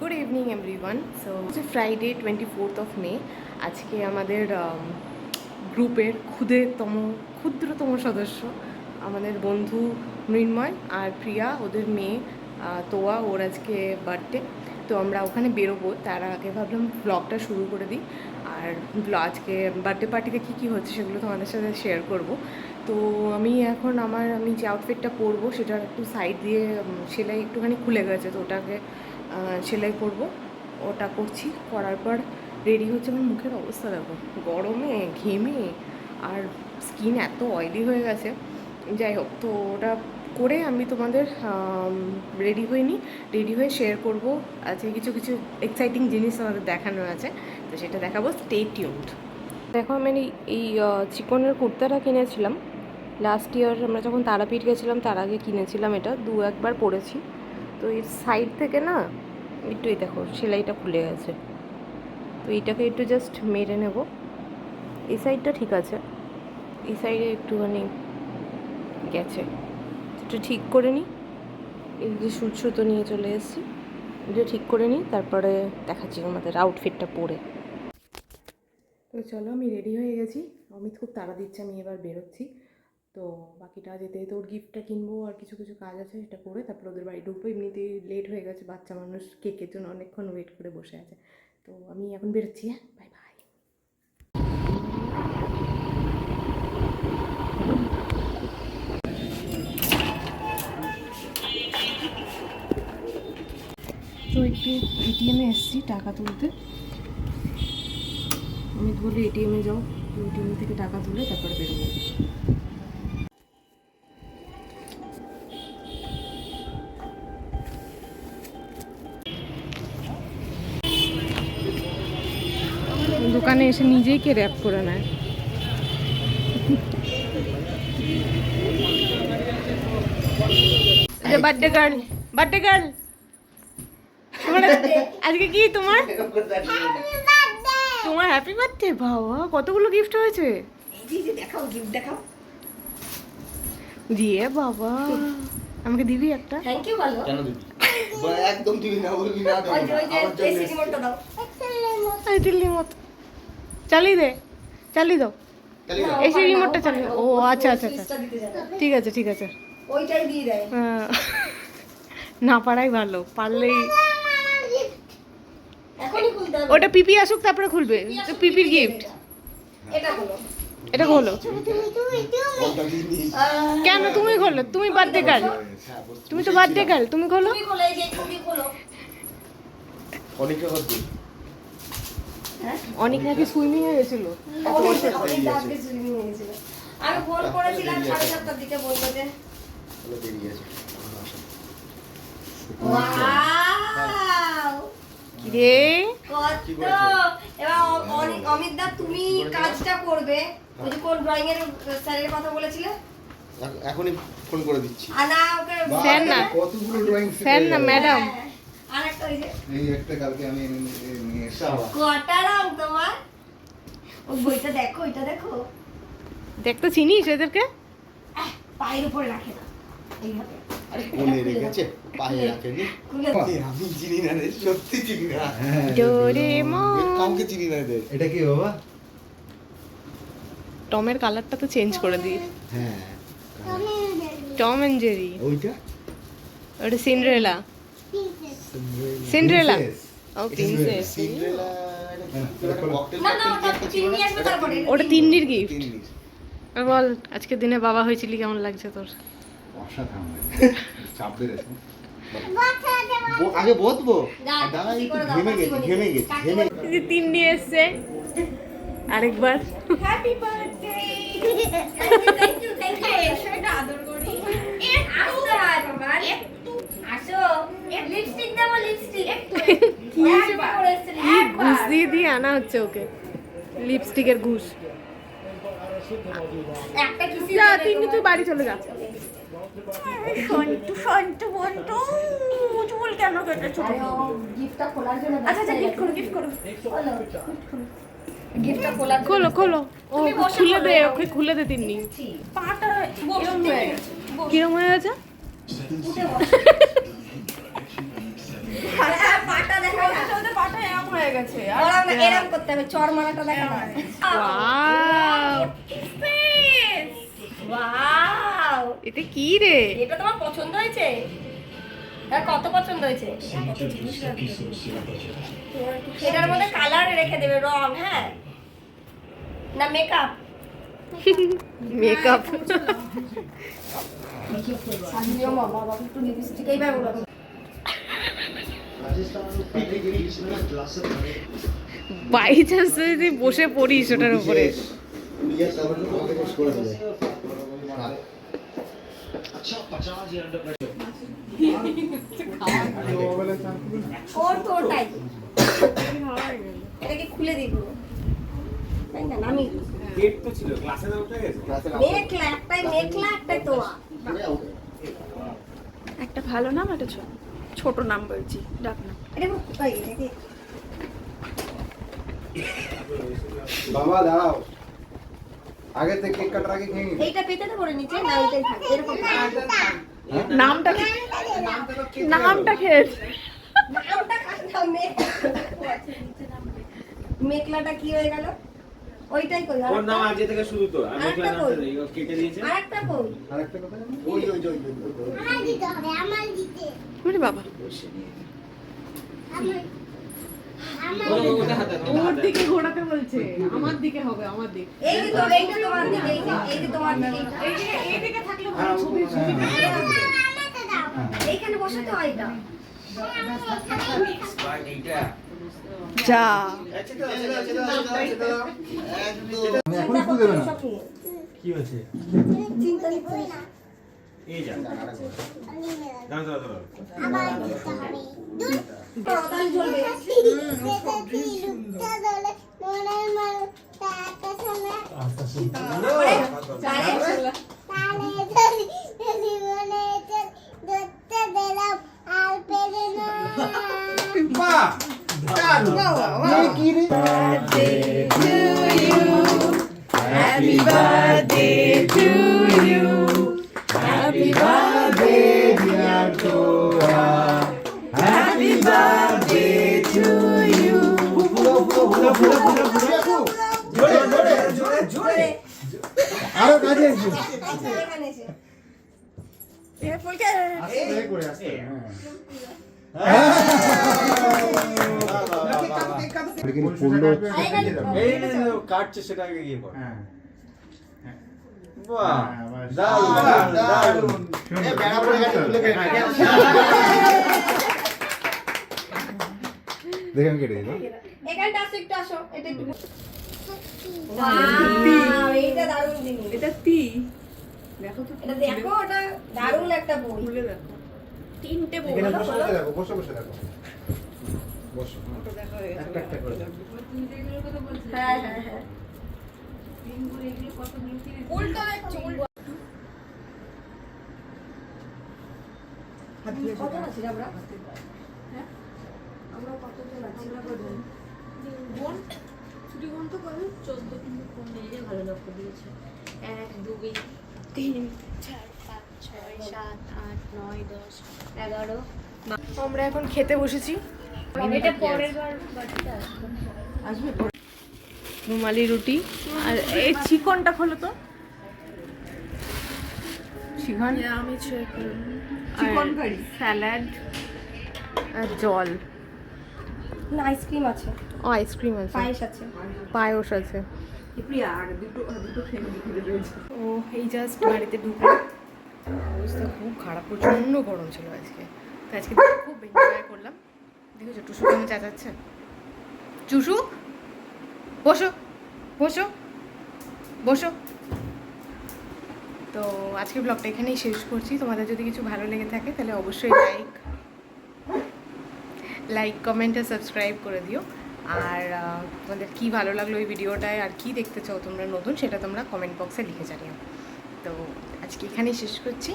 Good evening everyone. So হচ্ছে Friday 24 মে। আজকে আমাদের গ্রুপের ক্ষুদ্রতম সদস্য আমাদের বন্ধু মৃন্ময় আর প্রিয়া, ওদের মেয়ে তোয়া, ওর আজকে বার্থডে। তো আমরা ওখানে বেরোবো, তার আগে ভাবলাম ব্লগটা শুরু করে দিই। আর আজকে বার্থডে পার্টিতে কী কী হচ্ছে সেগুলো তোমাদের সাথে শেয়ার করব। তো আমি এখন আমি যে আউটফিটটা পরবো সেটার একটু সাইড দিয়ে সেলাই একটুখানি খুলে গেছে, তো ওটাকে সেলাই করব। ওটা করছি, করার পর রেডি হচ্ছে। আমার মুখের অবস্থা দেখো, গরমে ঘেমে আর স্কিন এত অয়েলি হয়ে গেছে। যাই হোক, তো ওটা করে আমি তোমাদের রেডি হয়ে শেয়ার করব। আজকে কিছু কিছু এক্সাইটিং জিনিস আমাদের দেখানো আছে, তো সেটা দেখাবো। Stay tuned. দেখো, আমি এই চিকনের কুর্তাটা কিনেছিলাম লাস্ট ইয়ার, আমরা যখন তারাপীঠ গেছিলাম তার আগে কিনেছিলাম। এটা একবার পরেছি। তো এর সাইড থেকে না একটু এই দেখো সেলাইটা খুলে গেছে, তো এইটাকে একটু জাস্ট মেরে নেব। এই সাইডটা ঠিক আছে, এই সাইডে একটুখানি গেছে, একটু ঠিক করে নিই। এই যে সুতো নিয়ে চলে এসেছি, এটা ঠিক করে নিই, তারপরে দেখাচ্ছি আমাদের আউটফিটটা পরে। তো চলো, আমি রেডি হয়ে গেছি। অমিত খুব তাড়া দিচ্ছে, আমি এবার বেরোচ্ছি। তো বাকিটা যেতে যেতে ওর গিফটটা কিনবো, আর কিছু কিছু কাজ আছে সেটা করে তারপর ওদের বাড়ি ঢুকবো। এমনিতেই লেট হয়ে গেছে, বাচ্চা মানুষ কেকের জন্য অনেকক্ষণ ওয়েট করে বসে আছে। তো আমি এখন বেরোচ্ছি। হ্যাঁ, বাই বাই। তো একটু এটিএমে এসেছি টাকা তুলতে। অমিত বলে এটিএমে যাও, এটিএম থেকে টাকা তুলে তারপরে বেরোবো। দোকানে এসে নিজেই কে র্যাপ করে নেয়। বার্থডে গার্ল, তোমার আজকে কি তোমার হ্যাপি বার্থডে। বাবা, কতগুলো গিফট হয়েছে। দিয়ে বাবা, আমাকে দিবি একটা? Thank you. ভালো কেন দিবি? একদম দিবি না, বলবি না দাও। আমার জন্য এসি রিমোটটা দাও। এই দিল্লি মতো চালিয়ে দাও। এসি রিমোটটা চালিয়ে। ও আচ্ছা, ঠিক আছে। ওইটাই দিয়ে দেয়। না পারাই ভালো, পারলেই। এখনই খুলতে হবে। ওটা পিপি আসুক তারপরে খুলবে। তো পিপির গিফট এটা খোলো। কেন তুমি খোলো? তুমি বার্থডে গার্ল, তুমি তো বার্থডে গার্ল, তুমি খোলো। অনেক নাকি সুইমিং এ গেছিল। আমি ফোন করেছিলাম 7:30টার দিকে, বললো যে ওয়াও কিরে কত। এবার অমিত দা তুমি কাজটা করবে, ওই যে কোন ড্রয়িং এর স্যারের কথা বলেছিলে, এখনই ফোন করে দিচ্ছি। আনা ওকে স্যার না, কতগুলো ড্রয়িং স্যার না ম্যাডাম। আর একটা ওই যে এই একটা কালকে আমি নিয়ে এসেছি। কটা রং তোমার? ওই বইটা দেখো, এটা দেখো। দেখ তো, চিনিস এদেরকে? পায়ের উপরে রাখে না, এইভাবে। আরে কোলে রেখেছে, পায়ে রাখেনি। আমি চিনি না রে, সত্যি চিনি না। ডোরেমন। কাউকে চিনি না রে। এটা কি বাবা? টমের কালারটা তো চেঞ্জ করে দিই। হ্যাঁ, টম এন্ড জেরি। ওইটা ওটা সিন্ড্রেলা। ও প্রিন্সেস। সিন্ড্রেলা। না না, ওটা চিনি আসবে তারপরে। ওটা তিন্নির গিফট। বল, আজকের দিনে বাবা হয়েছিলি, কেমন লাগছে তোর? অসাধারণ। চাপ বেড়েছে। আগে বসবো। ঘেমে গেছি। তিন্নি এসছে আরেকবার। Happy birthday. Thank you. সেটা আদর করি। আসো বাবা, একটু আসো। লিপস্টিক দাও, লিপস্টিক একটু। ঘুষ দিয়ে আনা হচ্ছে ওকে, লিপস্টিকের ঘুষ। একটা কিসি যা তিন্নি, তুই বাড়ি চলে যা। সন্টু বন্টু চুল কেন কেটেছো? গিফটটা খোলার জন্য। আচ্ছা, গিফট করো। গিফটটা খোলো। ও খুলে দে তিন্নি। পাটা কিরম হয়ে গেছে? পাটা দেখা গেছে ওরম না, এরম করতে হবে, চড় মারাটা দেখা না। ওয়াও ওয়াও, এটা কি রে? এটা তোমার পছন্দ হয়েছে? আর কত পছন্দ হয়েছে? এটার মধ্যে কালার রেখে দেবে, রং, হ্যাঁ না মেকআপ? মেকআপ বাবা একটু লিপস্টিক এইবার বলো। বাই চান্স যদি বসে পড়িস ওটার উপরে। ওর তো ওটাই, এটাকে খুলে দিব তাই না? আমি ডেট তো ছিল ক্লাসে না উঠে গেছে মেঘলা, একটাই তোয়া। একটা ভালো নাম, একটা ছোট নাম বলছি, ডাক নাম। এটা কোথায়? এটাকে বাবা দাঁড়াও, আগে থেকে কেক কাটার আগে খেয়ে নিন। এইটা পেতে করে নিচে না, এটাই থাকে এরকম নামটা নামটা খেয়ে নামটা কাটলাম। মেঘলাটা কি হয়ে গেল? ওইটাই কই। ওর নাম আজকে থেকে শুরু তো আমি আরেকটা ক্লাস কই? নামটা কেটে দিয়েছে আরেকটা কই? আরেকটা কথা ওই মানে বাবা ওটা হাতে ওর দিকে ঘোরাতে বলছে, আমার দিকে হবে, আমার দিকে। এই যে তো, এইটা তোমার দিকে, এই যে তোমার দিকে। এইদিকে থাকলে ভালো ছবি ছবি এইখানে বসাতে হয় এটা। যা এখন একটু দেবে না। কি হয়েছে চিন্তা করিস না। এই যা দাঁড়া দাঁড়া তাহলে চলবে। বাহ দারুণ। কি রে? Happy birthday to you. Happy birthday dear Toa. Happy birthday to you. জোরে। আরো কাজে এসো। এখানে এসে। আস্তে করে আস্তে। এই কাটছে সেটা আগে গিয়ে কর হ্যাঁ বাহ দারুণ দারুণ। এ বেড়া পড়ে গেছে, খুলে কেটে দেখেন কেটে দিল। এখানটা আসো, একটু আসো, এটা একটু। ওয়াও, এইটা দারুণ জিনিস। এটা দেখো তো এটা দেখো, ওটা দারুণ একটা বই। খুলে দেখো, তিনটে বই এখানে বসে বসে দেখো, বসে বসে দেখো। বসো। দেখো একটা একটা করে দেখো। হ্যাঁ হ্যাঁ হ্যাঁ। উল্টো দেখছি, উল্টো। কতজন আছি আমরা? হ্যাঁ? আমরা কতজন আছি? ছুটি কোন তো করে 14 কিন্তু কোন দিকে ভালো লক্ষ্য দিয়েছে 1 2 3 4 5 6 7 8 9 10 11 আমরা এখন খেতে বসেছি। এটা পরের বার বাড়িতে আসবে রুমালি রুটি আর এই চিকনটা খোলো তো, চিকন আমি চিকন কারি, স্যালাড আর জল। না, আইসক্রিম আছে, ও আইসক্রিম আছে, পায়েস আছে। পায়েস আছে। আর দুটো ফ্যামিলি খেতে রয়েছে। ও এই জাস্ট বাড়িতে ঢুকলো, অবস্থা খুব খারাপ, প্রচণ্ড গরম ছিল আজকে। তো আজকে খুব এনজয় করলাম। দেখেছো টুসু কেমন চেঁচাচ্ছে। টুসু বসো বসো বসো। তো আজকের ব্লগটা এখানেই শেষ করছি। তোমাদের যদি কিছু ভালো লেগে থাকে তাহলে অবশ্যই লাইক কমেন্ট আর সাবস্ক্রাইব করে দিও। আর তোমাদের কী ভালো লাগলো এই ভিডিওটায় আর কী দেখতে চাও তোমরা নতুন, সেটা তোমরা কমেন্ট বক্সে লিখে জানিও। তো আজকে এখানেই শেষ করছি।